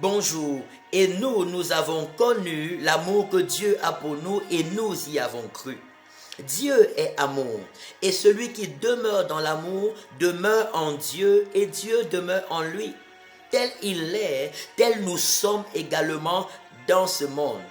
bonjour. Et nous avons connu l'amour que Dieu a pour nous et nous y avons cru. Dieu est amour, et celui qui demeure dans l'amour demeure en Dieu et Dieu demeure en lui. Tel il est, tel nous sommes également dans ce monde.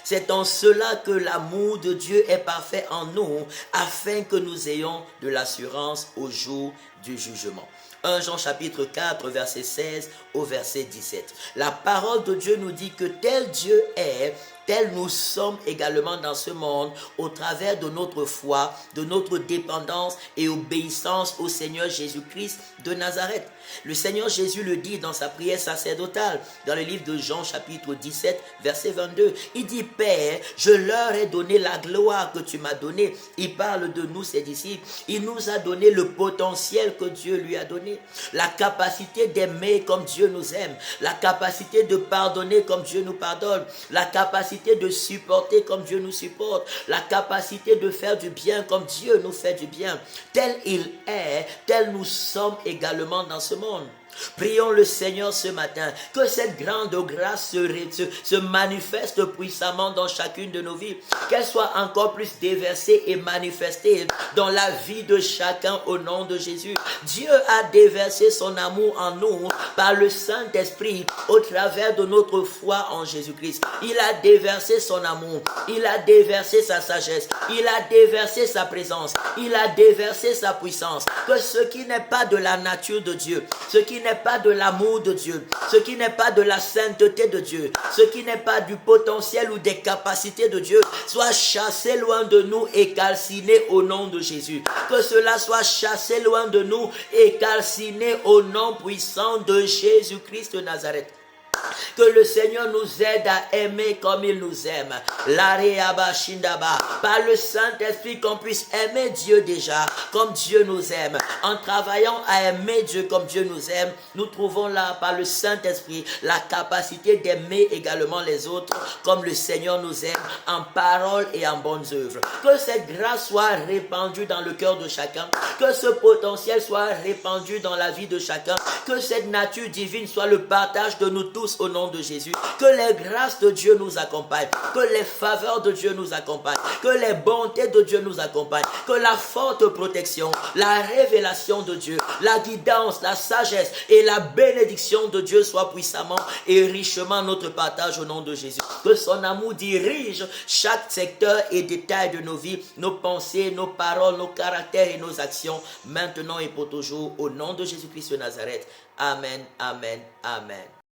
C'est en cela que l'amour de Dieu est parfait en nous, afin que nous ayons de l'assurance au jour du jugement. 1 Jean chapitre 4, verset 16 au verset 17. La parole de Dieu nous dit que tel Dieu est, tel nous sommes également dans ce monde au travers de notre foi, de notre dépendance et obéissance au Seigneur Jésus-Christ de Nazareth. Le Seigneur Jésus le dit dans sa prière sacerdotale, dans le livre de Jean chapitre 17, verset 22. Il dit, Père, je leur ai donné la gloire que tu m'as donnée. Il parle de nous, ses disciples. Il nous a donné le potentiel que Dieu lui a donné. La capacité d'aimer comme Dieu nous aime. La capacité de pardonner comme Dieu nous pardonne. La capacité de supporter comme Dieu nous supporte, la capacité de faire du bien comme Dieu nous fait du bien. Tel il est, tel nous sommes également dans ce monde. Prions le Seigneur ce matin, que cette grande grâce se manifeste puissamment dans chacune de nos vies, qu'elle soit encore plus déversée et manifestée dans la vie de chacun au nom de Jésus. Dieu a déversé son amour en nous par le Saint-Esprit au travers de notre foi en Jésus-Christ. Il a déversé son amour, il a déversé sa sagesse, il a déversé sa présence, il a déversé sa puissance. Que ce qui n'est pas de la nature de Dieu, ce qui n'est pas de l'amour de Dieu, ce qui n'est pas de la sainteté de Dieu, ce qui n'est pas du potentiel ou des capacités de Dieu, soit chassé loin de nous et calciné au nom de Jésus. Que cela soit chassé loin de nous et calciné au nom puissant de Jésus-Christ de Nazareth. Que le Seigneur nous aide à aimer comme il nous aime. Par le Saint-Esprit, qu'on puisse aimer Dieu déjà comme Dieu nous aime. En travaillant à aimer Dieu comme Dieu nous aime, nous trouvons là par le Saint-Esprit la capacité d'aimer également les autres comme le Seigneur nous aime en parole et en bonnes œuvres. Que cette grâce soit répandue dans le cœur de chacun. Que ce potentiel soit répandu dans la vie de chacun. Que cette nature divine soit le partage de nous tous au nom de Jésus. Que les grâces de Dieu nous accompagnent, que les faveurs de Dieu nous accompagnent, que les bontés de Dieu nous accompagnent, que la forte protection, la révélation de Dieu, la guidance, la sagesse et la bénédiction de Dieu soient puissamment et richement notre partage au nom de Jésus. Que son amour dirige chaque secteur et détail de nos vies, nos pensées, nos paroles, nos caractères et nos actions, maintenant et pour toujours, au nom de Jésus-Christ de Nazareth. Amen, amen, amen.